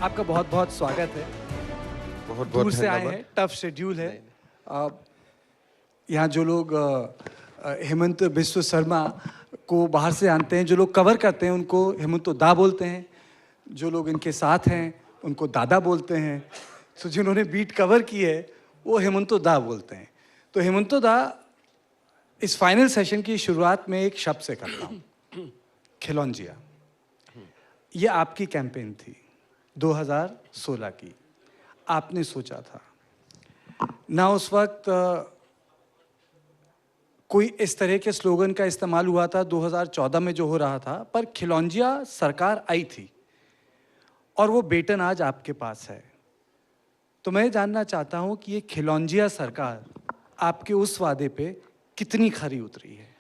आपका बहुत बहुत स्वागत है। बहुत दूर बहुत से आए धन्यवाद। हैं, टफ शेड्यूल है। यहाँ जो लोग हेमंत बिस्व शर्मा को बाहर से आते हैं, जो लोग कवर करते हैं उनको हेमंतो दा बोलते हैं, जो लोग इनके साथ हैं उनको दादा बोलते हैं, तो जिन्होंने बीट कवर की है वो हेमंतो दा बोलते हैं। तो हेमंतो दा, इस फाइनल सेशन की शुरुआत में एक शब्द से करता हूँ, खिलौंजिया। ये आपकी कैंपेन थी 2016 की। आपने सोचा था ना उस वक्त कोई इस तरह के स्लोगन का इस्तेमाल हुआ था 2014 में जो हो रहा था, पर खिलौंजिया सरकार आई थी और वो बेटन आज आपके पास है। तो मैं जानना चाहता हूं कि ये खिलौंजिया सरकार आपके उस वादे पे कितनी खरी उतरी है।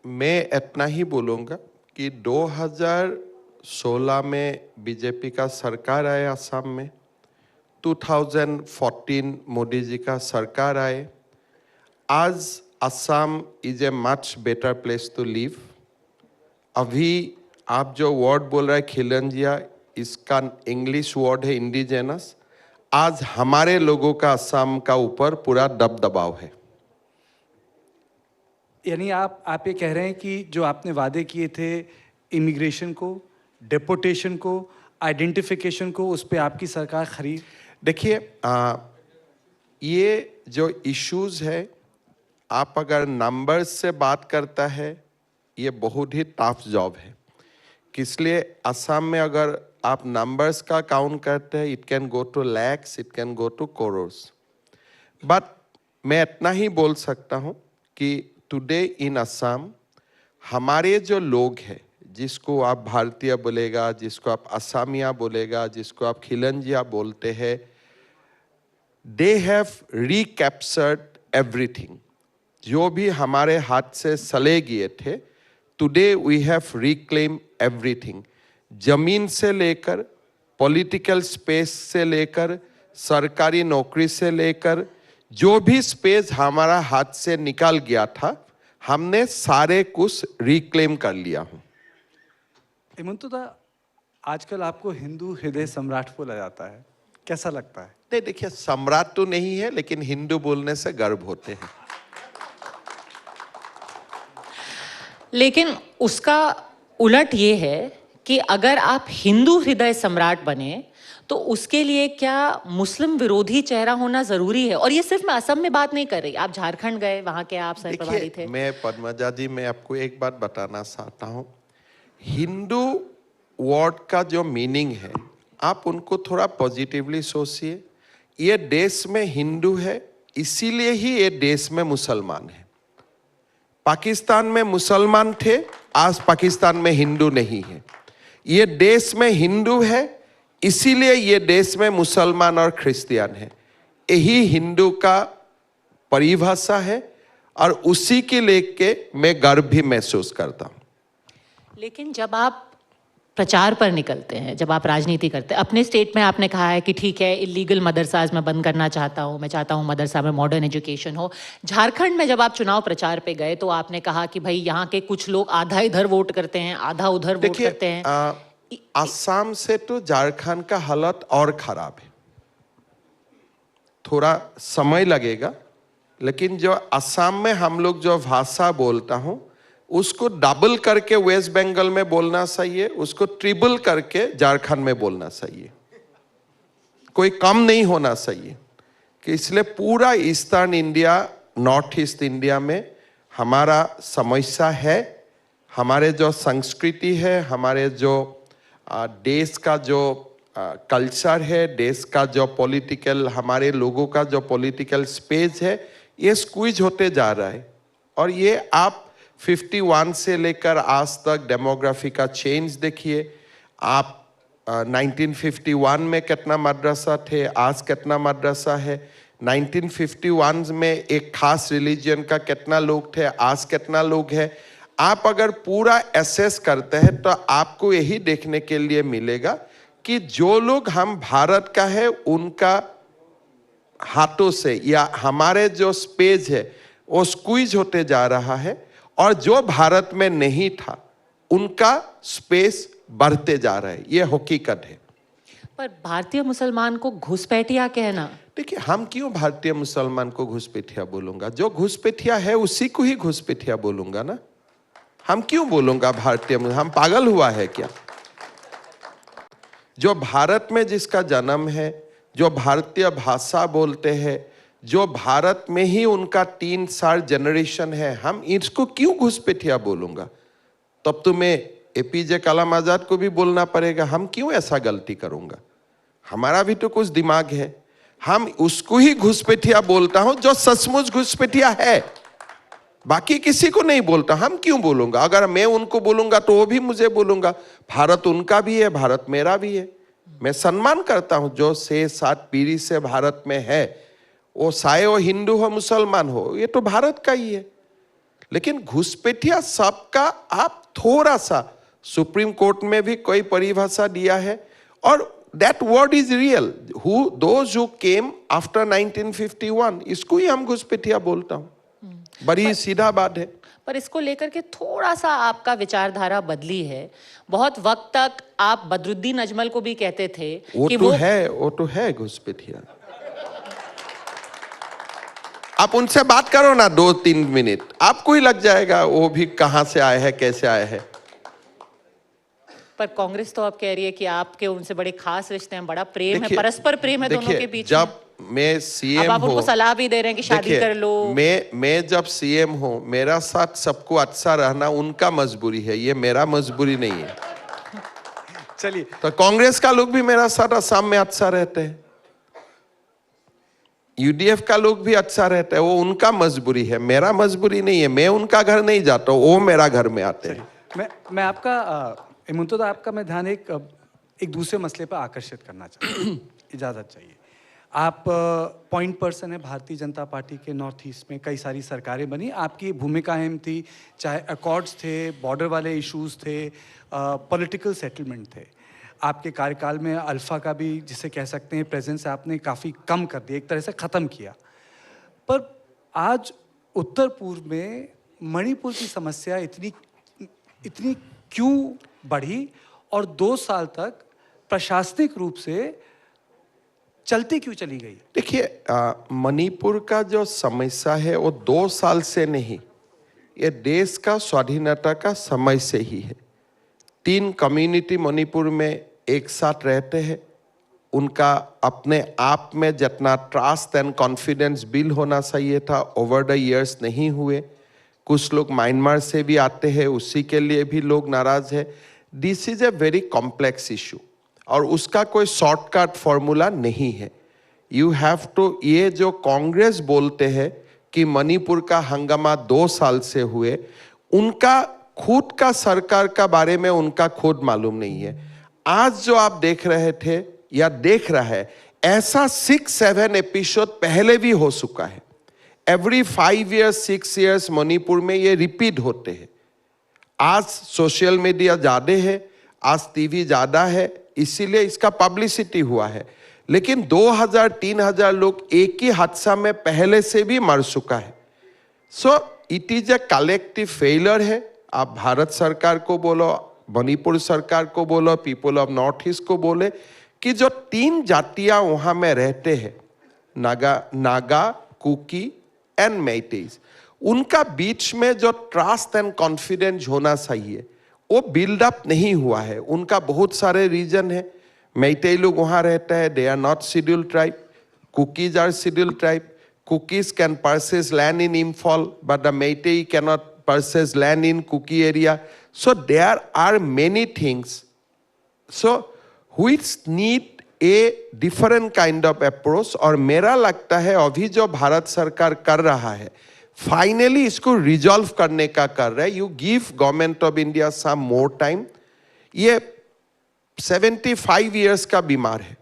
मैं इतना ही बोलूँगा कि 2016 में बीजेपी का सरकार आया असम में, 2014 मोदी जी का सरकार आए। आज Assam is a much better place to live. अभी आप जो वर्ड बोल रहे हैं खिलौंजिया, इसका इंग्लिश वर्ड है इंडिजेनस। आज हमारे लोगों का असम का ऊपर पूरा दबदबाव है। यानी आप ये कह रहे हैं कि जो आपने वादे किए थे, इमिग्रेशन को, डेपोटेशन को, आइडेंटिफिकेशन को, उस पे आपकी सरकार खरी। देखिए, ये जो इश्यूज है, आप अगर नंबर्स से बात करता है, ये बहुत ही टफ जॉब है। इसलिए असम में अगर आप नंबर्स का काउंट करते हैं, it can go to lakhs, it can go to crores. But मैं इतना ही बोल सकता हूँ कि टुडे इन असम हमारे जो लोग हैं, जिसको आप भारतीय बोलेगा, जिसको आप असमिया बोलेगा, जिसको आप खिलंजिया बोलते हैं, दे हैव रिकैप्चर्ड एवरीथिंग। जो भी हमारे हाथ से चले गए थे, today we have reclaim everything. जमीन से लेकर, पॉलिटिकल स्पेस से लेकर, सरकारी नौकरी से लेकर, जो भी स्पेस हमारा हाथ से निकल गया था, हमने सारे कुछ रिक्लेम कर लिया हूं। हेमंतो दा, आजकल आपको हिंदू हृदय सम्राट बोला जाता है, कैसा लगता है? नहीं, देखिए, सम्राट तो नहीं है, लेकिन हिंदू बोलने से गर्व होते हैं। लेकिन उसका उलट ये है कि अगर आप हिंदू हृदय सम्राट बने तो उसके लिए क्या मुस्लिम विरोधी चेहरा होना जरूरी है? और ये सिर्फ मैं असम में बात नहीं कर रही, आप झारखंड गए, वहां के आप सरप्रभारी थे। मैं पद्मजा जी, मैं आपको एक बात बताना चाहता हूं। हिंदू वर्ड का जो मीनिंग है, आप उनको थोड़ा पॉजिटिवली सोचिए। ये देश में हिंदू है, इसीलिए ही ये देश में मुसलमान है। पाकिस्तान में मुसलमान थे, आज पाकिस्तान में हिंदू नहीं है। ये देश में हिंदू है, इसीलिए ये देश में मुसलमान और क्रिश्चियन है। यही हिंदू का परिभाषा है और उसी के लेके मैं गर्व भी महसूस करता हूं। लेकिन जब आप प्रचार पर निकलते हैं, जब आप राजनीति करते हैं, अपने स्टेट में आपने कहा है कि ठीक है, इलीगल मदरसाज मैं बंद करना चाहता हूँ, मैं चाहता हूँ मदरसा में मॉडर्न एजुकेशन हो। झारखंड में जब आप चुनाव प्रचार पे गए तो आपने कहा कि भाई यहाँ के कुछ लोग आधा इधर वोट करते हैं, आधा उधर वोट करते हैं। असम से तो झारखंड का हालत और खराब है। थोड़ा समय लगेगा, लेकिन जो असम में हम लोग जो भाषा बोलता हूँ, उसको डबल करके वेस्ट बंगाल में बोलना चाहिए, उसको ट्रिपल करके झारखंड में बोलना चाहिए। कोई कम नहीं होना चाहिए। कि इसलिए पूरा eastern India, north east India में हमारा समस्या है। हमारे जो संस्कृति है, हमारे जो देश का जो कल्चर है, देश का जो पॉलिटिकल, हमारे लोगों का जो पॉलिटिकल स्पेस है, ये स्क्वीज होते जा रहा है। और ये आप 51 से लेकर आज तक डेमोग्राफी का चेंज देखिए। आप 1951 में कितना मदरसा थे, आज कितना मदरसा है। 1951 में एक खास रिलीजन का कितना लोग थे, आज कितना लोग हैं। आप अगर पूरा एसेस करते हैं तो आपको यही देखने के लिए मिलेगा कि जो लोग हम भारत का है, उनका हाथों से या हमारे जो स्पेस है वो स्क्वीज होते जा रहा है, और जो भारत में नहीं था उनका स्पेस बढ़ते जा रहा है। ये हकीकत है। पर भारतीय मुसलमान को घुसपैठिया कहना, देखिए, हम क्यों भारतीय मुसलमान को घुसपैठिया बोलूंगा? जो घुसपैठिया है उसी को ही घुसपैठिया बोलूंगा ना। हम क्यों बोलूंगा भारतीय? हम पागल हुआ है क्या? जो भारत में जिसका जन्म है, जो भारतीय भाषा बोलते हैं, जो भारत में ही उनका 3-4 जनरेशन है, हम इसको क्यों घुसपैठिया बोलूंगा? तब तो मैं एपीजे कलाम आजाद को भी बोलना पड़ेगा। हम क्यों ऐसा गलती करूंगा? हमारा भी तो कुछ दिमाग है। हम उसको ही घुसपैठिया बोलता हूं जो सचमुच घुसपैठिया है, बाकी किसी को नहीं बोलता। हम क्यों बोलूंगा? अगर मैं उनको बोलूंगा तो वो भी मुझे बोलूंगा। भारत उनका भी है, भारत मेरा भी है। मैं सम्मान करता हूं जो 6-7 पीढ़ी से भारत में है, वो चाहे वो हिंदू हो मुसलमान हो, ये तो भारत का ही है। लेकिन घुसपैठिया सबका आप थोड़ा सा, सुप्रीम कोर्ट में भी कोई परिभाषा दिया है, और that word is real, who those who came after 1951, इसको ही हम घुसपैठिया बोलता हूं। बड़ी सीधा बात है। पर इसको लेकर के थोड़ा सा आपका विचारधारा बदली है। बहुत वक्त तक आप बदरुद्दीन अजमल को भी कहते थे कि वो तो है घुसपैठिया। आप उनसे बात करो ना 2-3 मिनट, आपको ही लग जाएगा वो भी कहां से आए हैं, कैसे आए हैं। पर कांग्रेस तो अब कह रही है कि आपके उनसे बड़े खास रिश्ते हैं, बड़ा प्रेम है, परस्पर प्रेम है दोनों के बीच। जब मैं सीएम अब आप उनको सलाह भी दे रहे हैं कि शादी कर लो। मैं जब सीएम हूं, मेरा साथ सबको अच्छा रहना उनका मजबूरी है, ये मेरा मजबूरी नहीं है। चलिए, तो कांग्रेस का लोग भी मेरा साथ असम में अच्छा रहते हैं, यूडीएफ का लोग भी अच्छा रहता है, वो उनका मजबूरी है, मेरा मजबूरी नहीं है। मैं उनका घर नहीं जाता, वो मेरा घर में आते हैं। मैं आपका हेमंतो, आपका मैं ध्यान एक दूसरे मसले पर आकर्षित करना चाहता हूँ। इजाज़त चाहिए। आप पॉइंट पर्सन है भारतीय जनता पार्टी के नॉर्थ ईस्ट में, कई सारी सरकारें बनी, आपकी भूमिका अहम थी, चाहे अकॉर्ड्स थे, बॉर्डर वाले इश्यूज थे, पॉलिटिकल सेटलमेंट थे। आपके कार्यकाल में अल्फा का भी, जिसे कह सकते हैं, प्रेजेंस आपने काफ़ी कम कर दिया, एक तरह से ख़त्म किया। पर आज उत्तर पूर्व में मणिपुर की समस्या इतनी क्यों बढ़ी और 2 साल तक प्रशासनिक रूप से चलती क्यों चली गई? देखिए, मणिपुर का जो समस्या है वो 2 साल से नहीं, ये देश का स्वाधीनता का समय से ही है। 3 कम्युनिटी मणिपुर में एक साथ रहते हैं, उनका अपने आप में जितना ट्रस्ट एंड कॉन्फिडेंस बिल्ड होना चाहिए था, ओवर द इयर्स नहीं हुए। कुछ लोग म्यांमार से भी आते हैं, उसी के लिए भी लोग नाराज है। This is a very complex issue और उसका कोई शॉर्टकट फॉर्मूला नहीं है। यू हैव टू, ये जो कांग्रेस बोलते हैं कि मणिपुर का हंगामा 2 साल से हुए, उनका खुद का सरकार का बारे में उनका खुद मालूम नहीं है। आज जो आप देख रहे थे या देख रहा है, ऐसा 6-7 एपिसोड पहले भी हो चुका है। एवरी 5 years 6 years मणिपुर में ये रिपीट होते हैं। आज सोशल मीडिया ज्यादा है, आज टीवी ज्यादा है, इसीलिए इसका पब्लिसिटी हुआ है। लेकिन 2000-3000 लोग एक ही हादसा में पहले से भी मर चुका है। So it is a collective failure है। आप भारत सरकार को बोलो, मणिपुर सरकार को बोलो, पीपल ऑफ नॉर्थ ईस्ट को बोले कि जो 3 जातियां वहां में रहते हैं, नागा, कुकी एंड मेइतेइज, उनका बीच में जो ट्रस्ट एंड कॉन्फिडेंस होना चाहिए वो बिल्डअप नहीं हुआ है। उनका बहुत सारे रीजन है। मेइतेई लोग वहां रहते हैं, they are not scheduled tribe, Kukis are scheduled tribe. Kukis can purchase land in Imphal, but the Meitei cannot purchase land in Kuki area. So there are many things. So which need a different kind of approach. और मेरा लगता है अभी जो भारत सरकार कर रहा है, फाइनली इसको रिजॉल्व करने का कर रहा है। You give government of India some more time. ये 75 years का बीमार है,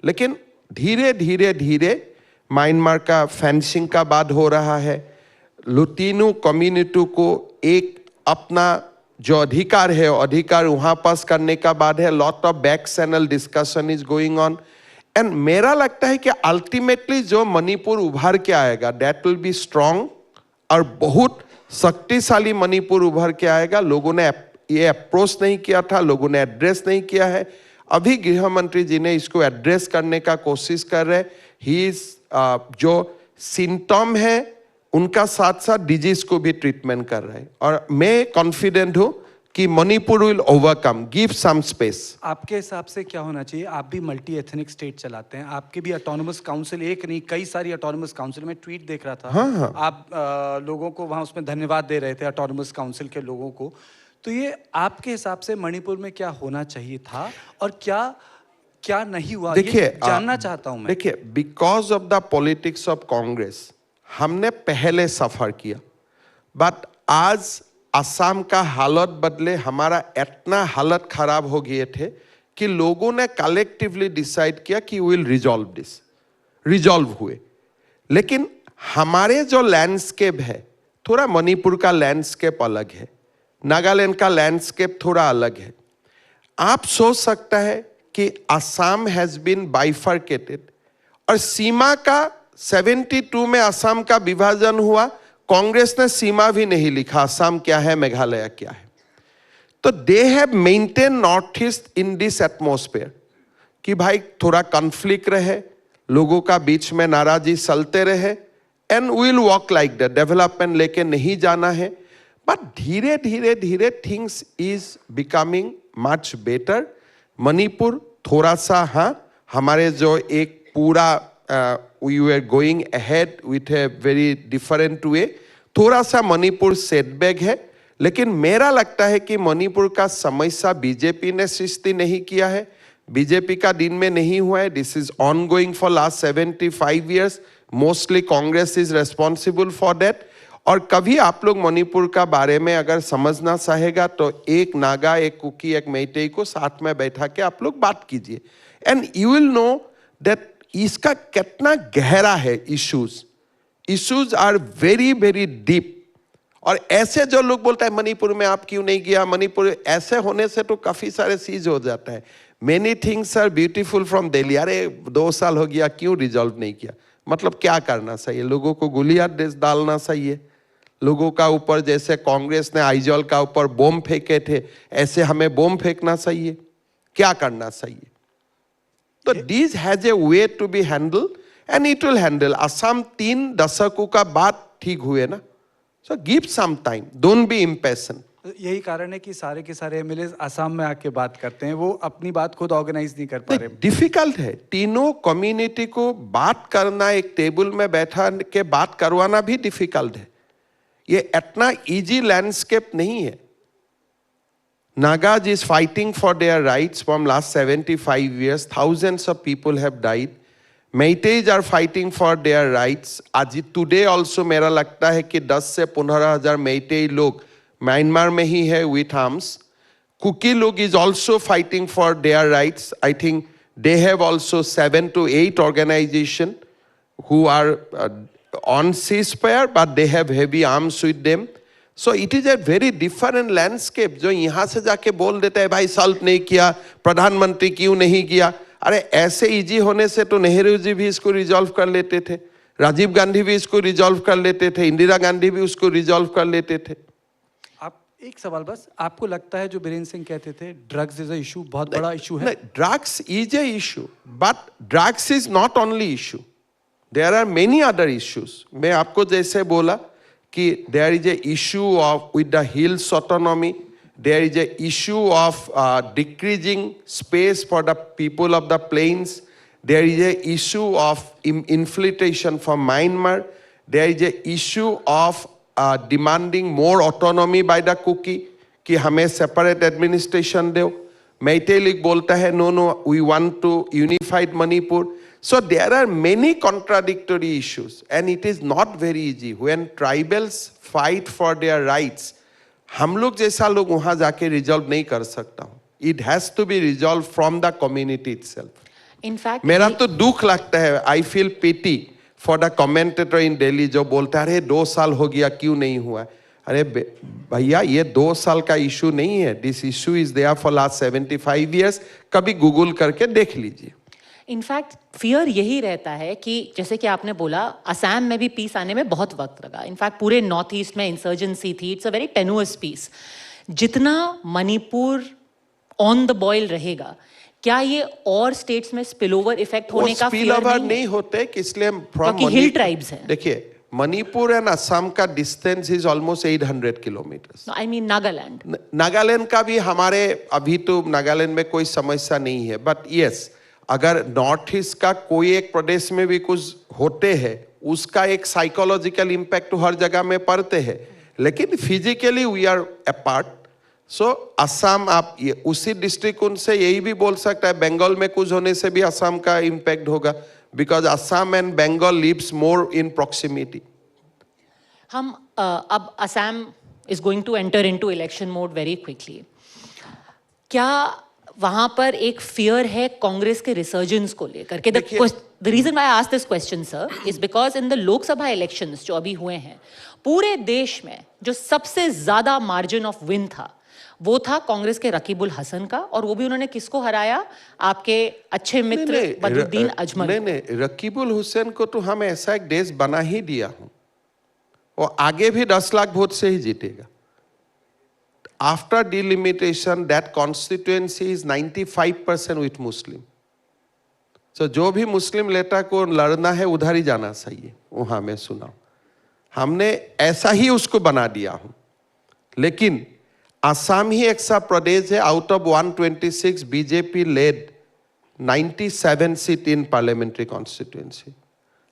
लेकिन धीरे धीरे म्यांमार का फेंसिंग का बात हो रहा है। लुतीनू कम्युनिटी को एक अपना जो अधिकार है, अधिकार वहां पास करने का बाद है। Lot of back channel discussion is going on and मेरा लगता है कि अल्टीमेटली जो मणिपुर उभर के आएगा, दैट विल बी स्ट्रॉन्ग और बहुत शक्तिशाली मणिपुर उभर के आएगा। लोगों ने ये अप्रोच नहीं किया था, लोगों ने एड्रेस नहीं किया है। अभी गृह मंत्री जी ने इसको एड्रेस करने का कोशिश कर रहे हैं। ही इज जो सिम्टम है उनका साथ साथ डिजीज को भी ट्रीटमेंट कर रहे हैं, और मैं कॉन्फिडेंट हूं कि Manipur will overcome, give some space. आपके हिसाब से क्या होना चाहिए? आप भी मल्टी एथनिक स्टेट चलाते हैं, आपके भी ऑटोनोमस काउंसिल, एक नहीं कई सारी ऑटोनोमस काउंसिल, में ट्वीट देख रहा था। हाँ। आप लोगों को वहाँ उसमें धन्यवाद दे रहे थे ऑटोनोमस काउंसिल के लोगों को। तो ये आपके हिसाब से मणिपुर में क्या होना चाहिए था और क्या क्या नहीं हुआ, देखिए, ये जानना चाहता हूं मैं। देखिए, because of the politics of Congress हमने पहले सफर किया, बट आज असम का हालत बदले हमारा इतना हालत खराब हो गए थे कि लोगों ने कलेक्टिवली डिसाइड किया कि विल रिजॉल्व हुए। लेकिन हमारे जो लैंडस्केप है, थोड़ा मणिपुर का लैंडस्केप अलग है, नागालैंड का लैंडस्केप थोड़ा अलग है। आप सोच सकता है कि असम हैज बीन बाइफर्केटेड, और सीमा का 72 में असम का विभाजन हुआ, कांग्रेस ने सीमा भी नहीं लिखा, असम क्या है, मेघालय क्या है। तो they have maintain north east in this atmosphere कि भाई थोड़ा कॉन्फ्लिक्ट रहे, लोगों का बीच में नाराजी चलते रहे, and will walk like that, development लेके नहीं जाना है। बट धीरे धीरे धीरे things is becoming much better. Manipur थोड़ा सा, हाँ, हमारे जो एक पूरा we were going ahead with a very different way, थोड़ा सा मणिपुर सेटबैक है। लेकिन मेरा लगता है कि मणिपुर का समस्या बीजेपी ने सृष्टि नहीं किया है, बीजेपी का दिन में नहीं हुआ है। This is on going for last 75 years, mostly Congress is responsible for that. और कभी आप लोग मणिपुर का बारे में अगर समझना चाहेगा तो एक नागा, एक कुकी, एक मैतेई को साथ में बैठा के आप लोग बात कीजिए, and you will know that इसका कितना गहरा है। Issues are very very deep. और ऐसे जो लोग बोलते हैं मणिपुर में आप क्यों नहीं गया, मणिपुर, ऐसे होने से तो काफी सारे चीज हो जाता है। Many things are beautiful from Delhi. अरे 2 साल हो गया, क्यों रिजॉल्व नहीं किया? मतलब क्या करना चाहिए? लोगों को गोलियां डालना चाहिए? लोगों का ऊपर जैसे कांग्रेस ने आइजॉल का ऊपर बम फेंके थे, ऐसे हमें बम फेंकना चाहिए? क्या करना चाहिए? तो this has a way to be handle, and it will handle. Assam 3 दशकों का बाद ठीक हुए ना, so give some time, don't be impatient. यही कारण है कि सारे के सारे एमएलए असम में आके बात करते हैं, वो अपनी बात खुद ऑर्गेनाइज नहीं कर पा रहे। डिफिकल्ट है, तीनों कम्युनिटी को बात करना, एक टेबल में बैठा के बात करवाना भी डिफिकल्ट है। ये इतना इजी लैंडस्केप नहीं है। Nagas is fighting for their rights from last 75 years. Thousands of people have died. Meiteis are fighting for their rights. आज today also मेरा लगता है कि 10 से 15,000 मेइतेई लोग म्यांमार में ही है with arms. कुकी लोग is also fighting for their rights. I think they have also 7 to 8 organizations who are on ceasefire, but they have heavy arms with them. So it is a very different landscape. जो यहाँ से जाके बोल देता है भाई solve नहीं किया, प्रधानमंत्री क्यों नहीं किया। अरे ऐसे इजी होने से तो नेहरू जी भी इसको रिजॉल्व कर लेते थे, राजीव गांधी भी इसको रिजॉल्व कर लेते थे, इंदिरा गांधी भी उसको रिजॉल्व कर लेते थे। आप एक सवाल बस, आपको लगता है जो बीरेन्द्र सिंह कहते थे ड्रग्स इज अ इशू, बहुत बड़ा इशू है? Drugs is a issue, but drugs is not only issue, there are many other issues. मैं आपको जैसे बोला कि there is a issue of with the hills autonomy, there is a issue of decreasing space for the people of the plains, there is a issue of infiltration from Myanmar, there is a issue of demanding more autonomy by the Kuki कि हमें separate administration दो। Meitei League बोलता है no we want to unified Manipur. So there are many contradictory issues, and it is not very easy when tribals fight for their rights. हम लोग जैसा लोग वहाँ जाके रिजॉल्व नहीं कर सकता हूँ। It has to be resolved from the community itself. In fact, मेरा तो दुख लगता है, I feel pity for the commentator in Delhi जो बोलता है अरे 2 साल हो गया क्यों नहीं हुआ। अरे भैया ये 2 साल का इशू नहीं है, this issue is there for last 75 years। कभी गूगल करके देख लीजिए। इनफैक्ट फियर यही रहता है कि जैसे कि आपने बोला असम में भी पीस आने में बहुत वक्त लगा। इनफैक्ट पूरे नॉर्थ ईस्ट में इंसर्जेंसी थी, it's a very tenuous peace. जितना मणिपुर ऑन द बॉयल रहेगा, क्या ये और स्टेट्स में स्पिल ओवर इफेक्ट होने का स्पिल fear ओवर नहीं नहीं होते कि इसलिए क्योंकि हिल ट्राइब्स हैं। देखिए मणिपुर एंड असम का distance is almost 800 kilometre. I mean Nagaland. Nagaland का भी हमारे अभी तो नागालैंड में कोई समस्या नहीं है, बट यस अगर नॉर्थ ईस्ट का कोई एक प्रदेश में भी कुछ होते हैं उसका एक साइकोलॉजिकल इम्पैक्ट तो हर जगह में पड़ते हैं, लेकिन फिजिकली वी आर अपार्ट। सो असम आप उसी दृष्टिकोण से यही भी बोल सकता है बंगाल में कुछ होने से भी असम का इम्पैक्ट होगा, because Assam and Bengal lives more in proximity. हम अब Assam is going to enter into election mode very quickly. क्या वहां पर एक फियर है कांग्रेस के रिसर्जेंस को लेकर के? The reason why I ask this question sir is because in the Lok Sabha elections जो अभी हुए हैं पूरे देश में जो सबसे ज्यादा मार्जिन ऑफ विन था वो था कांग्रेस के रकीबुल हसन का, और वो भी उन्होंने किसको हराया? आपके अच्छे मित्र बदरुद्दीन अजमल। नहीं, रकीबुल हुसैन को तो हम ऐसा एक देश बना ही दिया हूं, और आगे भी 10 लाख वोट से ही जीतेगा। After delimitation that constituency is 95% with Muslim. तो जो भी मुस्लिम नेता को लड़ना है उधर ही जाना चाहिए, वहां में सुनाओ। हमने ऐसा ही उसको बना दिया हूं। लेकिन असम ही एक सा प्रदेश है, out of 126 BJP lead 97 seat in parliamentary constituency.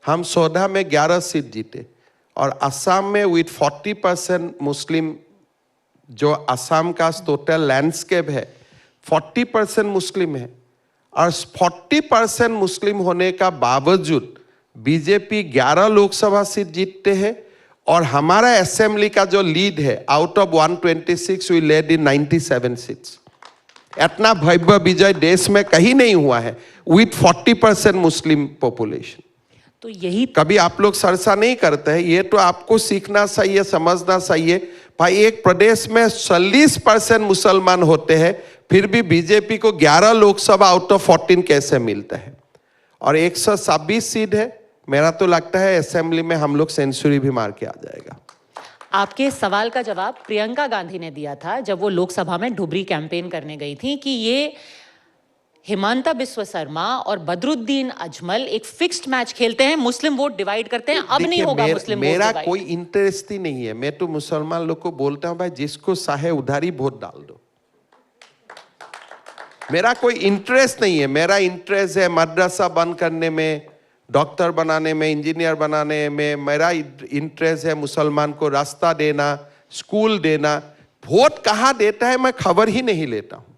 हम 14 में 11 सीट जीते, और असम में विथ 40% मुस्लिम, जो असम का टोटल लैंडस्केप है 40% मुस्लिम है, और 40% मुस्लिम होने का बावजूद बीजेपी 11 लोकसभा सीट जीतते हैं, और हमारा असेंबली का जो लीड है out of 126 we led in 97 seats. इतना भव्य विजय देश में कहीं नहीं हुआ है विथ 40% मुस्लिम पॉपुलेशन। तो यही कभी आप लोग चर्चा नहीं करते हैं, ये तो आपको सीखना चाहिए, समझना चाहिए। भाई एक प्रदेश में 40% मुसलमान होते हैं, फिर भी बीजेपी को 11 लोकसभा आउट ऑफ 14 कैसे मिलता है, और 126 सीट है। मेरा तो लगता है असेंबली में हम लोग सेंचुरी भी मार के आ जाएगा। आपके सवाल का जवाब प्रियंका गांधी ने दिया था जब वो लोकसभा में ढुबरी कैंपेन करने गई थी कि ये हिमंता बिस्वा शर्मा और बदरुद्दीन अजमल एक फिक्स्ड मैच खेलते हैं, मुस्लिम वोट डिवाइड करते हैं। अब नहीं होगा मुस्लिम वोट मेरा डिवाइड। कोई इंटरेस्ट ही नहीं है। मैं तो मुसलमान लोग को बोलता हूं भाई जिसको चाहे उधर ही वोट डाल दो। मेरा कोई इंटरेस्ट नहीं है। मेरा इंटरेस्ट है मदरसा बंद करने में, डॉक्टर बनाने में, इंजीनियर बनाने में। मेरा इंटरेस्ट है मुसलमान को रास्ता देना, स्कूल देना। वोट कहाँ देता है मैं खबर ही नहीं लेता हूं।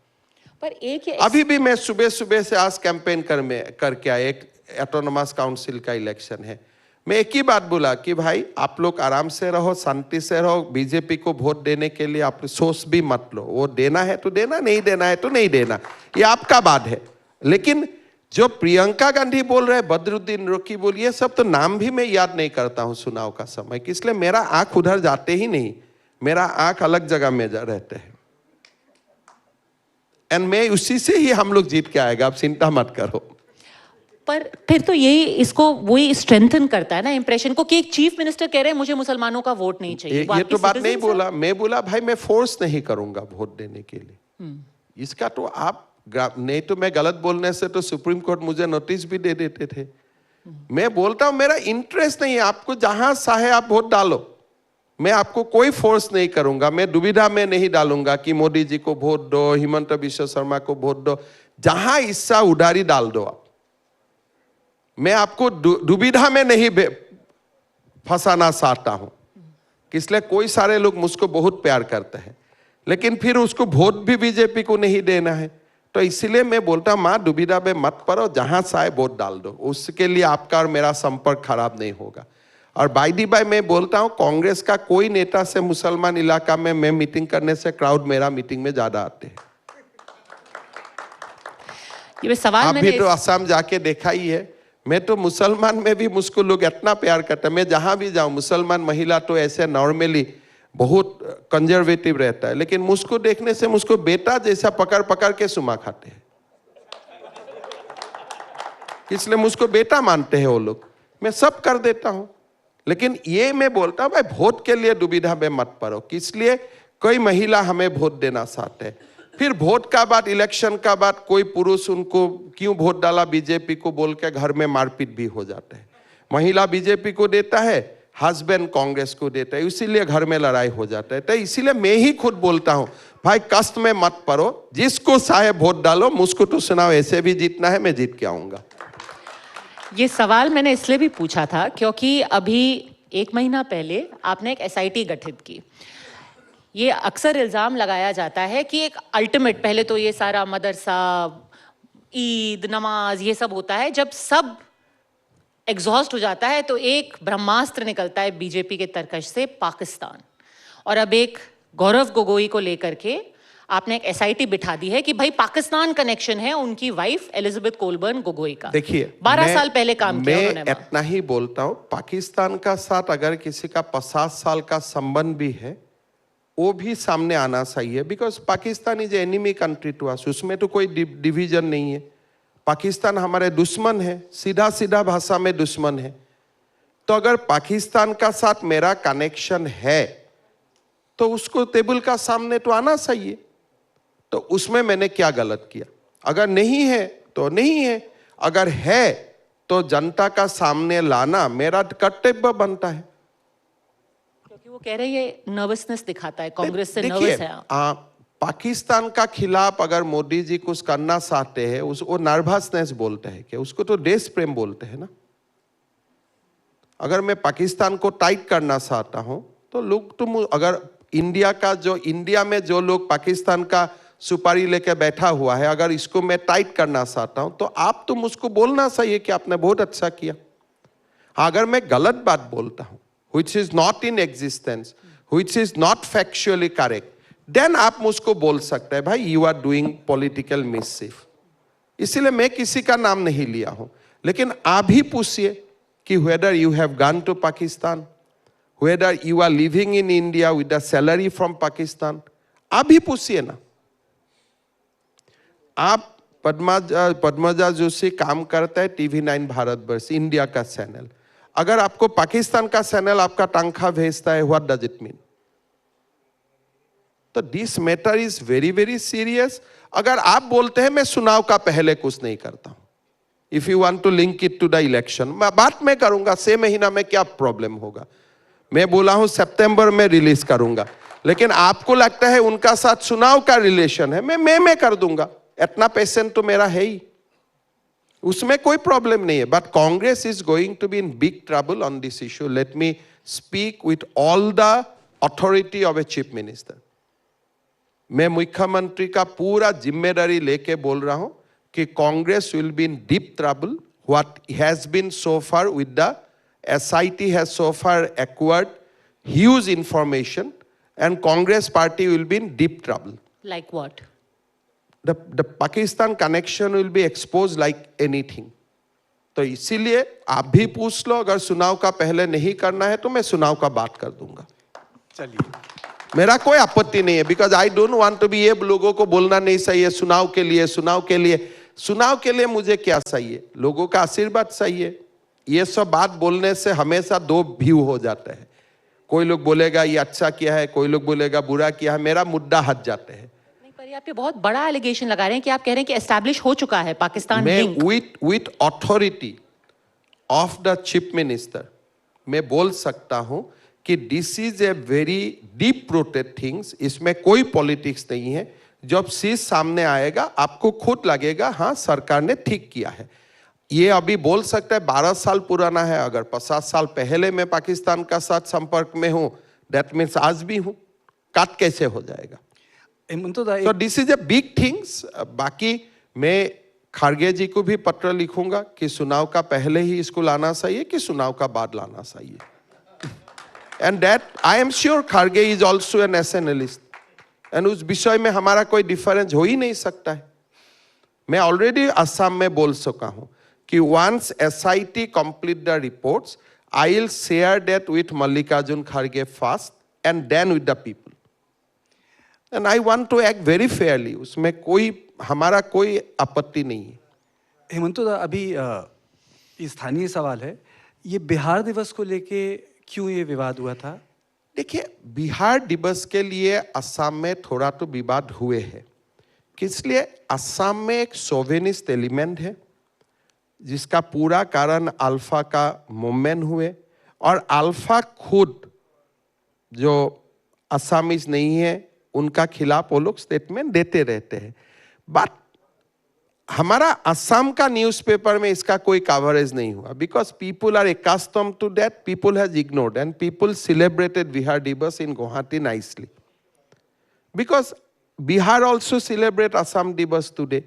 पर एक अभी भी मैं सुबह सुबह से आज कैंपेन करके आया। एक ऑटोनोमस काउंसिल का इलेक्शन है। मैं एक ही बात बोला कि भाई आप लोग आराम से रहो, शांति से रहो। बीजेपी को वोट देने के लिए आप सोच भी मत लो। वो देना है तो देना, नहीं देना है तो नहीं देना, ये आपका बात है। लेकिन जो प्रियंका गांधी बोल रहे, बदरुद्दीन रकीबुल, ये सब तो नाम भी मैं याद नहीं करता हूं चुनाव का समय, इसलिए मेरा आंख उधर जाते ही नहीं। मेरा आंख अलग जगह में रहते हैं, एंड मैं उसी से ही हम लोग जीत के आएगा, आप चिंता मत करो। पर फिर तो यही इसको वही स्ट्रेंथन करता है ना इंप्रेशन को कि एक चीफ मिनिस्टर कह रहे हैं मुझे मुसलमानों का वोट नहीं चाहिए। ये तो बात नहीं बोला। मैं बोला भाई मैं फोर्स नहीं करूंगा वोट देने के लिए। इसका तो आप नहीं, तो मैं गलत बोलने से तो सुप्रीम कोर्ट मुझे नोटिस भी दे देते थे। मैं बोलता हूं मेरा इंटरेस्ट नहीं है। आपको जहां चाहे आप वोट डालो, मैं आपको कोई फोर्स नहीं करूंगा। मैं दुविधा में नहीं डालूंगा कि मोदी जी को वोट दो, हिमंता बिस्वा शर्मा को वोट दो। जहां इच्छा उधारी डाल दो आप। मैं आपको दुविधा में नहीं फंसाना चाहता हूं, इसलिए कोई सारे लोग मुझको बहुत प्यार करते हैं, लेकिन फिर उसको वोट भी बीजेपी को नहीं देना है। तो इसलिए मैं बोलता हूं मां दुविधा में मत पड़ो, जहां चाहे वोट डाल दो। उसके लिए आपका और मेरा संपर्क खराब नहीं होगा। और बाय दी बाय मैं बोलता हूं कांग्रेस का कोई नेता से मुसलमान इलाका में मैं मीटिंग करने से क्राउड मेरा मीटिंग में ज्यादा आते हैं। ये सवाल आप मैंने भी तो असम जाके देखा ही है। मैं तो मुसलमान में भी मुझको लोग इतना प्यार करते हैं। मैं जहां भी जाऊं मुसलमान महिला तो ऐसे नॉर्मली बहुत कंजर्वेटिव रहता है, लेकिन मुझको देखने से मुझको बेटा जैसा पकड़ पकड़ के सुमा खाते हैं, इसलिए मुझको बेटा मानते हैं वो लोग। मैं सब कर देता हूं, लेकिन ये मैं बोलता हूं भाई वोट के लिए दुविधा में मत पड़ो। इसलिए कोई महिला हमें वोट देना चाहते हैं, फिर वोट का बाद, इलेक्शन का बाद कोई पुरुष उनको क्यों वोट डाला बीजेपी को बोल के घर में मारपीट भी हो जाता है। महिला बीजेपी को देता है, हस्बैंड कांग्रेस को देता है, इसीलिए घर में लड़ाई हो जाता है। तो इसीलिए मैं ही खुद बोलता हूं, भाई कष्ट में मत पड़ो, जिसको चाहे वोट डालो, मुझको तो सुनाओ, ऐसे भी जीतना है, मैं जीत के आऊंगा। ये सवाल मैंने इसलिए भी पूछा था क्योंकि अभी 1 महीना पहले आपने एक एसआईटी गठित की। ये अक्सर इल्ज़ाम लगाया जाता है कि एक अल्टीमेट, पहले तो ये सारा मदरसा, ईद, नमाज, ये सब होता है, जब सब एग्जॉस्ट हो जाता है तो एक ब्रह्मास्त्र निकलता है बीजेपी के तरकश से, पाकिस्तान। और अब एक गौरव गोगोई को लेकर के आपने एक एसआईटी बिठा दी है कि भाई पाकिस्तान कनेक्शन है उनकी वाइफ एलिजाबेथ कोलबर्न गोगोई का। देखिए 12 साल पहले काम किया उन्होंने। मैं इतना ही बोलता हूं, पाकिस्तान का साथ अगर किसी का 50 साल का संबंध भी है, वो भी सामने आना चाहिए, because Pakistan is enemy country to us. उसमें तो कोई डिवीजन नहीं है। पाकिस्तान हमारे दुश्मन है, सीधा सीधा भाषा में दुश्मन है। तो अगर पाकिस्तान का साथ मेरा कनेक्शन है तो उसको टेबल का सामने तो आना चाहिए। तो उसमें मैंने क्या गलत किया? अगर नहीं है तो नहीं है, अगर है तो जनता का सामने लाना मेरा कर्तव्य बनता है। क्योंकि वो कह रहे हैं ये नर्वसनेस दिखाता है, कांग्रेस से देखिए, नर्वस है। पाकिस्तान का खिलाफ अगर मोदी जी कुछ करना चाहते हैं, वो नर्वसनेस बोलते हैं क्या? उसको तो देश प्रेम बोलते हैं ना। अगर मैं पाकिस्तान को टाइट करना चाहता हूं तो लोग तो, अगर इंडिया में जो लोग पाकिस्तान का सुपारी लेके बैठा हुआ है, अगर इसको मैं टाइट करना चाहता हूं तो आप तो मुझको बोलना चाहिए कि आपने बहुत अच्छा किया। अगर मैं गलत बात बोलता हूं, which is not in existence, which is not factually correct, then आप मुझको बोल सकते हैं भाई you are doing political mischief। इसीलिए मैं किसी का नाम नहीं लिया हूं, लेकिन आप ही पूछिए कि whether you have gone to Pakistan, whether you are living in India with a salary from Pakistan, आप ही पूछिए ना। आप पद्मजा जोशी काम करता है TV9 भारतवर्ष, इंडिया का चैनल। अगर आपको पाकिस्तान का चैनल आपका तनख्वाह भेजता है, व्हाट डज इट मीन? तो this matter is very very serious. अगर आप बोलते हैं मैं चुनाव का पहले कुछ नहीं करता हूं, if you want to link it to the election, बात मैं करूंगा 6 महीना में क्या प्रॉब्लम होगा? मैं बोला हूं सितंबर में रिलीज करूंगा, लेकिन आपको लगता है उनका साथ चुनाव का रिलेशन है, मैं कर दूंगा। इतना पेशेंट तो मेरा है ही, उसमें कोई प्रॉब्लम नहीं है। But Congress is going to be in big trouble on this issue. Let me speak with all the authority of a chief minister. मैं मुख्यमंत्री का पूरा जिम्मेदारी लेके बोल रहा हूं कि Congress will be in deep trouble. What has been so far with the SIT has so far acquired huge information, and Congress party will be in deep trouble. Like what? The Pakistan connection will be exposed like anything. तो इसीलिए आप भी पूछ लो, अगर चुनाव का पहले नहीं करना है तो मैं चुनाव का बात कर दूंगा। चलिए, मेरा कोई आपत्ति नहीं है, because I don't want to be, ये लोगों को बोलना नहीं चाहिए चुनाव के लिए मुझे क्या चाहिए? लोगों का आशीर्वाद चाहिए। ये सब बात बोलने से हमेशा 2 व्यू हो जाते हैं। कोई लोग बोलेगा ये अच्छा किया है, कोई लोग बोलेगा बुरा किया है, मेरा मुद्दा हट जाते हैं। नहीं, पर आप पे बहुत बड़ा एलिगेशन लगा रहे हैं कि आप कह रहे हैं कि एस्टैब्लिश हो चुका है पाकिस्तान लिंक। मैं with authority of the chief minister मैं बोल सकता हूं कि this is a very deep rooted things, इसमें कोई पॉलिटिक्स नहीं है। जब चीज सामने आएगा आपको खुद लगेगा हाँ सरकार ने ठीक किया है। ये अभी बोल सकता है 12 साल पुराना है, अगर 50 साल पहले मैं पाकिस्तान का साथ संपर्क में हूं, दैट मीन्स आज भी हूं, काट कैसे हो जाएगा? तो this is a big things. बाकी मैं खारगे जी को भी पत्र लिखूंगा कि चुनाव का पहले ही इसको लाना चाहिए कि चुनाव का बाद लाना चाहिए। And that I am sure Kharge is also an analyst, and उस विषय में हमारा कोई डिफरेंस हो ही नहीं सकता है। मैं ऑलरेडी असम में बोल सका हूं कि once SIT complete the reports, I'll share that with Mallikarjun Kharge first and then with the people. And I want to act very fairly. उसमें हमारा कोई आपत्ति नहीं है। हेमंत दा, अभी ये स्थानीय सवाल है, ये बिहार दिवस को लेके क्यों ये विवाद हुआ था? देखिए, बिहार दिवस के लिए असम में थोड़ा तो विवाद हुए हैं, इसलिए असम में एक सोवेनिस्ट एलिमेंट है जिसका पूरा कारण अल्फा का मूवमेंट हुए, और अल्फा खुद जो असमीज नहीं है उनका खिलाफ वो लोग स्टेटमेंट देते रहते हैं। बट हमारा असम का न्यूज़पेपर में इसका कोई कवरेज नहीं हुआ, because people are accustomed to that, people has ignored and people celebrated Bihar Diwas in Guwahati nicely, because Bihar also celebrate Assam Diwas today.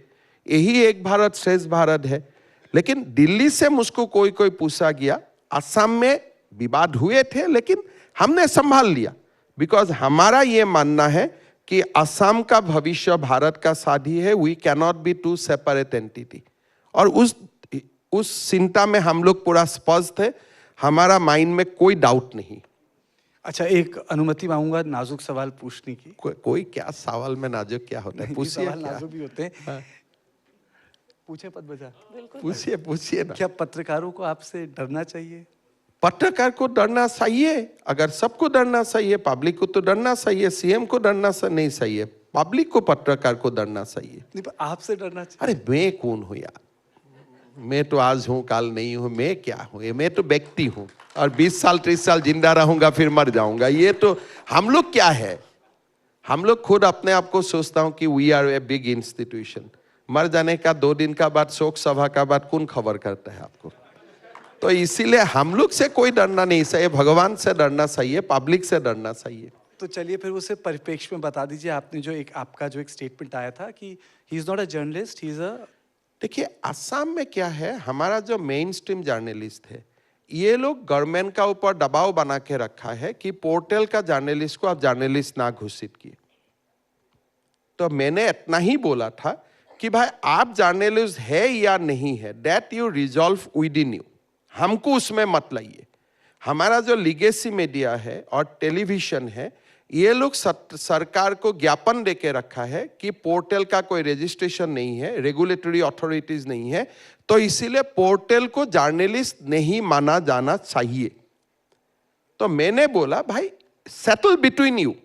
यही एक भारत श्रेष्ठ भारत है। लेकिन दिल्ली से मुझको कोई कोई पूछा गया, असम में विवाद हुए थे लेकिन हमने संभाल लिया, बिकॉज हमारा ये मानना है कि असम का भविष्य भारत का साथी है। We can not be two separate entity, और उस चिंता में हम लोग पूरा स्पष्ट है, हमारा माइंड में कोई डाउट नहीं। अच्छा, एक अनुमति मांगूंगा नाजुक सवाल पूछने की। कोई क्या सवाल में नाजुक क्या होता है, पूछिए। सवाल नाजुक भी होते हैं। हाँ। पूछे पद बजा। पूछिए पूछिए ना। क्या पत्रकारों को आपसे डरना चाहिए? पत्रकार को डरना चाहिए, अगर सबको डरना चाहिए, पब्लिक को तो डरना चाहिए, सीएम को डरना नहीं चाहिए, पब्लिक को पत्रकार को डरना चाहिए। नहीं, पर आपसे डरना चाहिए। अरे मैं कौन हूँ यार, मैं तो आज हूँ काल नहीं हूँ, मैं क्या हूँ, मैं तो व्यक्ति हूँ, और 20 साल 30 साल जिंदा रहूंगा फिर मर जाऊंगा। ये तो हम लोग क्या है, हम लोग खुद अपने आप को सोचता हूँ कि we are a big institution. मर जाने का 2 दिन का बाद, शोक सभा का बाद कौन खबर करता है आपको? तो इसीलिए हम लोग से कोई डरना नहीं चाहिए, भगवान से डरना चाहिए, पब्लिक से डरना चाहिए। तो चलिए फिर उसे परिप्रेक्ष्य में बता दीजिए। आपने जो आपका जो एक स्टेटमेंट आया था कि he is not a journalist, he is a. देखिए असम में क्या है, हमारा जो मेन स्ट्रीम जर्नलिस्ट है, ये लोग गवर्नमेंट का ऊपर दबाव बना के रखा है कि पोर्टल का जर्नलिस्ट को आप जर्नलिस्ट ना घोषित किए। तो मैंने इतना ही बोला था कि भाई आप जर्नलिस्ट है या नहीं है, that you resolve with in you, हमको उसमें मत लाइए। हमारा जो लीगेसी मीडिया है और टेलीविजन है, ये लोग सरकार को ज्ञापन देके रखा है कि पोर्टल का कोई रजिस्ट्रेशन नहीं है, रेगुलेटरी अथॉरिटीज नहीं है, तो इसीलिए पोर्टल को जर्नलिस्ट नहीं माना जाना चाहिए। तो मैंने बोला भाई सेटल बिटवीन यू,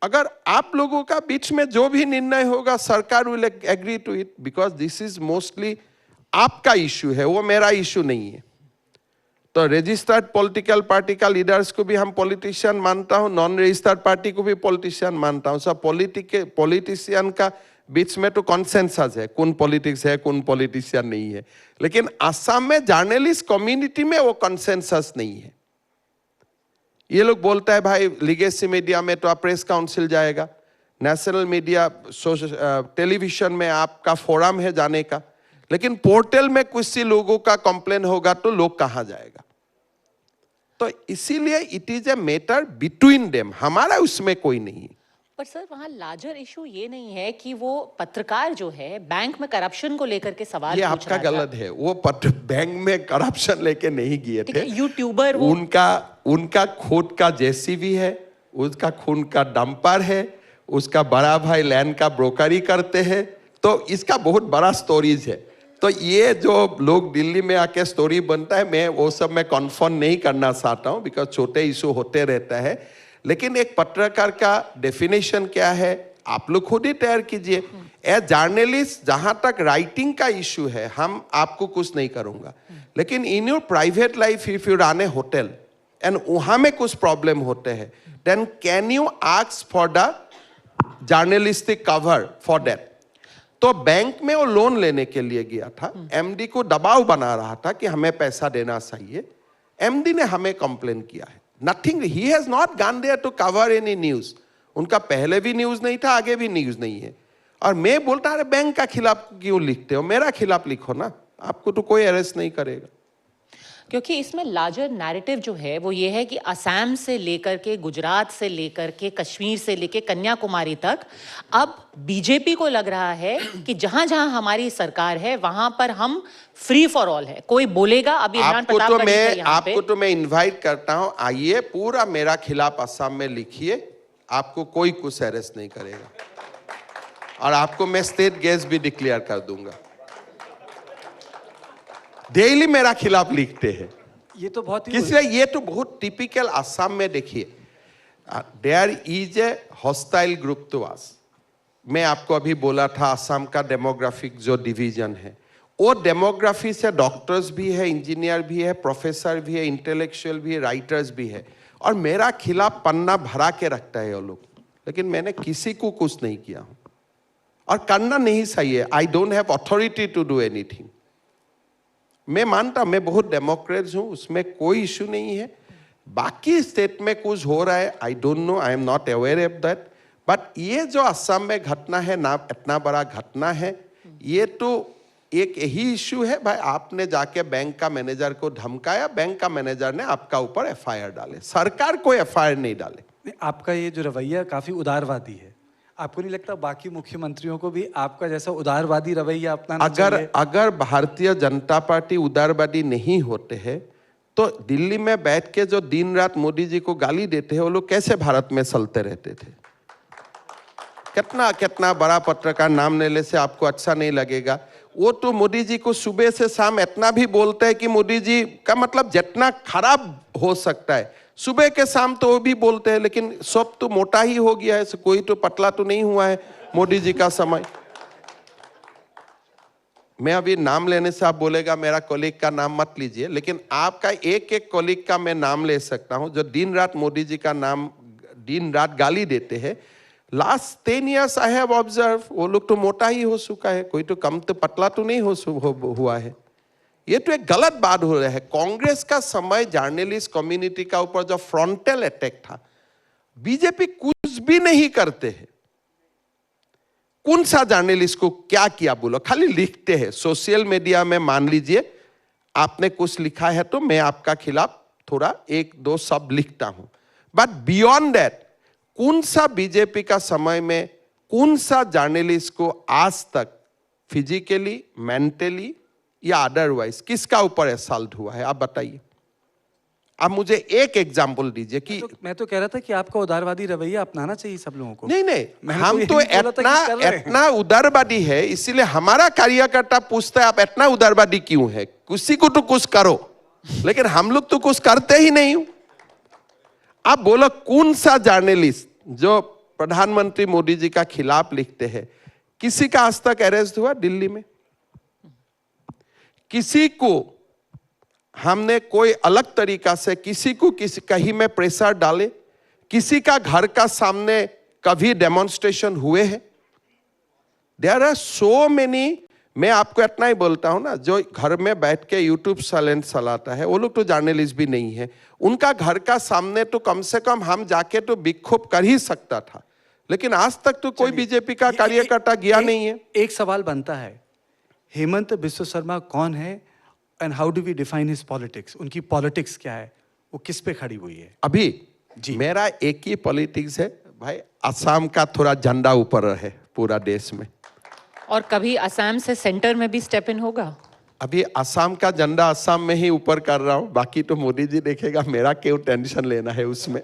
अगर आप लोगों का बीच में जो भी निर्णय होगा सरकार will agree to it, because this is mostly आपका इशू है, वो मेरा इशू नहीं है। तो रजिस्टर्ड पॉलिटिकल पार्टी का लीडर्स को भी हम पॉलिटिशियन मानता हूं, नॉन रजिस्टर्ड पार्टी को भी पॉलिटिशियन मानता हूं। सब पॉलिटिशियन का बीच में तो कॉन्सेंसस है, कौन पॉलिटिक्स है कौन पॉलिटिशियन नहीं है। लेकिन असम में जर्नलिस्ट कम्युनिटी में वो कॉन्सेंसस नहीं है। ये लोग बोलता है भाई लीगेसी मीडिया में तो आप प्रेस काउंसिल जाएगा, नेशनल मीडिया टेलीविजन में आपका फोरम है जाने का, लेकिन पोर्टल में कुछ लोगों का कंप्लेन होगा तो लोग कहां जाएगा। तो इसीलिए it is a matter between them, हमारा उसमें कोई नहीं। पर सर वहाँ लार्जर इशू ये नहीं है कि वो पत्रकार जो है बैंक में करप्शन को लेकर के सवाल ये पूछ आपका रहा था। गलत है, वो बैंक में करप्शन लेके नहीं गए थे। यूट्यूबर उनका खुद का जेसीबी है, उसका खून का डंपर है, उसका बड़ा भाई लैंड का ब्रोकरी करते हैं, तो इसका बहुत बड़ा स्टोरीज है। तो ये जो लोग दिल्ली में आके स्टोरी बनता है, मैं वो सब में कन्फर्म नहीं करना चाहता हूँ, बिकॉज छोटे इशू होते रहता है। लेकिन एक पत्रकार का डेफिनेशन क्या है आप लोग खुद ही तैयार कीजिए। ए जर्नलिस्ट, जहां तक राइटिंग का इशू है हम आपको कुछ नहीं करूंगा, लेकिन in your private life if you run a hotel and वहां में कुछ प्रॉब्लम होते हैं, then can you ask for the journalistic cover for that. तो बैंक में वो लोन लेने के लिए गया था, एमडी को दबाव बना रहा था कि हमें पैसा देना चाहिए। एमडी ने हमें कंप्लेन किया है, nothing, he has not gone there to cover any news. उनका पहले भी न्यूज नहीं था, आगे भी न्यूज नहीं है। और मैं बोलता अरे बैंक का खिलाफ क्यों लिखते हो, मेरा खिलाफ लिखो ना, आपको तो कोई अरेस्ट नहीं करेगा। क्योंकि इसमें लार्जर नैरेटिव जो है वो ये है कि असम से लेकर के, गुजरात से लेकर के, कश्मीर से लेकर कन्याकुमारी तक अब बीजेपी को लग रहा है कि जहां जहां हमारी सरकार है वहां पर हम फ्री फॉर ऑल है, कोई बोलेगा। अभी आपको तो मैं इनवाइट करता हूं, आइए पूरा मेरा खिलाफ असम में लिखिए, आपको कोई कुछ अरेस्ट नहीं करेगा, और आपको मैं स्टेट गेस्ट भी डिक्लेयर कर दूंगा। डेली मेरा खिलाफ लिखते हैं। ये तो बहुत ही इसलिए ये तो बहुत टिपिकल असम में देखिए, there is a hostile group to us, मैं आपको अभी बोला था असम का डेमोग्राफिक जो डिवीजन है, वो डेमोग्राफी से डॉक्टर्स भी है, इंजीनियर भी है, प्रोफेसर भी है, इंटेलेक्चुअल भी है, राइटर्स भी है, और मेरा खिलाफ पन्ना भरा के रखता है वो लोग, लेकिन मैंने किसी को कुछ नहीं किया हूं और करना नहीं सही है। I don't have authority to do anything. मैं मानता मैं बहुत डेमोक्रेट हूं, उसमें कोई इशू नहीं है। बाकी स्टेट में कुछ हो रहा है, I don't know, I am not aware of that, but ये जो असम में घटना है ना, इतना बड़ा घटना है, ये तो एक यही इशू है भाई, आपने जाके बैंक का मैनेजर को धमकाया, बैंक का मैनेजर ने आपका ऊपर एफआईआर डाले, सरकार कोई एफआईआर नहीं डाले। आपका ये जो रवैया काफ़ी उदारवादी है, आपको नहीं लगता बाकी मुख्यमंत्रियों को भी आपका जैसा उदारवादी रवैया अपनाना चाहिए? अगर भारतीय जनता पार्टी उदारवादी नहीं होते हैं तो दिल्ली में बैठ के जो दिन रात मोदी जी को गाली देते हैं वो लोग कैसे भारत में चलते रहते थे? कितना कितना बड़ा पत्रकार नाम लेने से आपको अच्छा नहीं लगेगा, वो तो मोदी जी को सुबह से शाम इतना भी बोलते हैं कि मोदी जी का मतलब जितना खराब हो सकता है सुबह के शाम तो वो भी बोलते हैं, लेकिन सब तो मोटा ही हो गया है, कोई तो पतला तो नहीं हुआ है मोदी जी का समय। मैं अभी नाम लेने से आप बोलेगा मेरा कॉलीग का नाम मत लीजिए, लेकिन आपका एक एक कॉलीग का मैं नाम ले सकता हूं जो दिन रात मोदी जी का नाम दिन रात गाली देते हैं। Last 10 years I have observe, वो लोग तो मोटा ही हो चुका है, कोई तो कम तो पतला तो नहीं हुआ है। ये तो एक गलत बात हो रहा है। कांग्रेस का समय जर्नलिस्ट कम्युनिटी का ऊपर जो फ्रंटल अटैक था, बीजेपी कुछ भी नहीं करते हैं। कौन सा जर्नलिस्ट को क्या किया बोलो, खाली लिखते हैं सोशल मीडिया में। मान लीजिए आपने कुछ लिखा है तो मैं आपका खिलाफ थोड़ा 1-2 शब्द लिखता हूं, बट बियॉन्ड दैट कौन सा बीजेपी का समय में कौन सा जर्नलिस्ट को आज तक फिजिकली, मेंटली या अदरवाइज किसका ऊपर असॉल्ट हुआ है? आप बताइए। आप मुझे एक एग्जांपल दीजिए कि मैं तो कह रहा था कि आपका उदारवादी रवैया अपनाना चाहिए सब लोगों को। नहीं, हम यही तो बोला था कि कर रहे हैं। इतना उदारवादी है, इसीलिए हमारा कार्यकर्ता पूछता है आप इतना उदारवादी क्यों है? किसी को तो कुछ करो, लेकिन हम लोग तो कुछ करते ही नहीं हूं। आप बोलो कौन सा जर्नलिस्ट जो प्रधानमंत्री मोदी जी का खिलाफ लिखते हैं, किसी का आज तक अरेस्ट हुआ दिल्ली में? किसी को हमने कोई अलग तरीका से किसी को कहीं में प्रेशर डाले? किसी का घर का सामने कभी डेमोन्स्ट्रेशन हुए हैं? There are so many. मैं आपको इतना ही बोलता हूं ना, जो घर में बैठ के यूट्यूब चैनल चलाता है वो लोग तो जर्नलिस्ट भी नहीं है। उनका घर का सामने तो कम से कम हम जाके तो विक्षोभ कर ही सकता था, लेकिन आज तक तो कोई बीजेपी का कार्यकर्ता गया नहीं है। एक सवाल बनता है, हेमंत बिस्व शर्मा कौन है and how do we define his politics? उनकी पॉलिटिक्स क्या है, वो किस पे खड़ी हुई है? अभी जी। मेरा एक ही पॉलिटिक्स है भाई, असम का थोड़ा झंडा ऊपर रहे पूरा देश में। और कभी असम से सेंटर में भी स्टेप इन होगा? अभी असम का झंडा असम में ही ऊपर कर रहा हूं, बाकी तो मोदी जी देखेगा, मेरा क्यों टेंशन लेना है उसमें।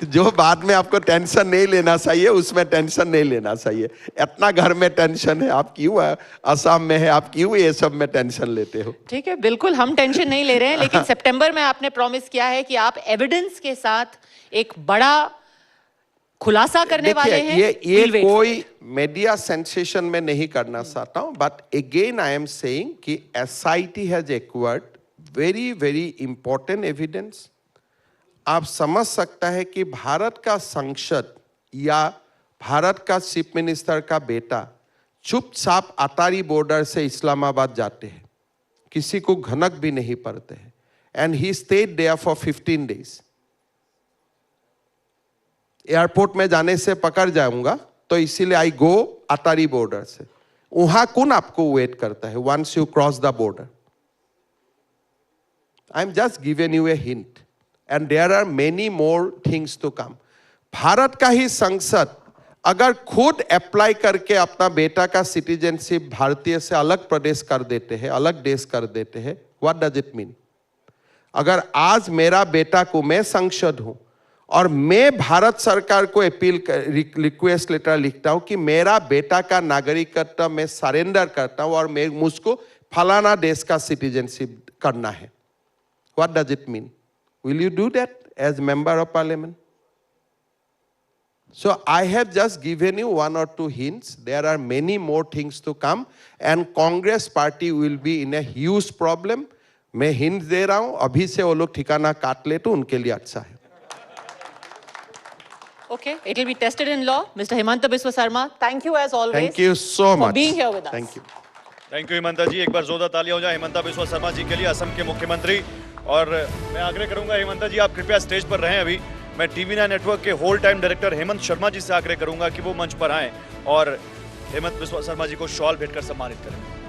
जो बाद में आपको टेंशन नहीं लेना चाहिए उसमें टेंशन नहीं लेना चाहिए। इतना घर में टेंशन है, आप क्यों असम में है, आप क्यों ये सब में टेंशन लेते हो? ठीक है, बिल्कुल हम टेंशन नहीं ले रहे हैं, लेकिन सितंबर में आपने प्रॉमिस किया है कि आप एविडेंस के साथ एक बड़ा खुलासा करने वाले हैं। ये कोई मीडिया सेंसेशन में नहीं करना चाहता हूं, but again I am saying कि SIT has acquired very very important evidence. आप समझ सकता है कि भारत का संसद या भारत का चीफ मिनिस्टर का बेटा चुपचाप अटारी बॉर्डर से इस्लामाबाद जाते हैं, किसी को घनक भी नहीं पड़ते हैं, and he stayed there for 15 days। Airport में जाने से पकड़ जाऊंगा तो इसीलिए आई गो अटारी बॉर्डर से। वहां कौन आपको वेट करता है once you cross the border? I am just given you a hint and there are many more things to come. Bharat का ही संसद अगर खुद अप्लाई करके अपना बेटा का सिटीजनशिप भारतीय से अलग प्रदेश कर देते हैं, अलग देश कर देते हैं, व्हाट डज इट मीन? अगर आज मेरा बेटा को, मैं संसद हूं और मैं भारत सरकार को अपील रिक्वेस्ट लेटर लिखता हूं कि मेरा बेटा का नागरिकत्व मैं सरेंडर करता हूं और मैं मुझको फलाना देश का सिटीजनशिप करना है, what does it mean? Will you do that as member of parliament? So I have just given you 1 or 2 hints. There are many more things to come, and Congress party will be in a huge problem. मैं hint दे रहा हूं, अभी से वो लोग ठिकाना काट ले तो उनके लिए अच्छा है. Okay, it will be tested in law. Mr. Himanta Biswa Sarma, thank you as always. Thank you so much for being here with us. Thank you. Thank you Himanta ji. एक बार जोरदार तालियां हो जाए हिमंता बिस्वा शर्मा जी के लिए, असम के मुख्यमंत्री. और मैं आग्रह करूंगा हिमंता जी आप कृपया स्टेज पर रहें. अभी मैं टीवी9 नेटवर्क के whole time director Hemant Sharma ji से आग्रह करूंगा कि वो मंच पर आएं और हेमंत बिस्वा शर्मा जी को शॉल भेंट कर सम्मानित करें.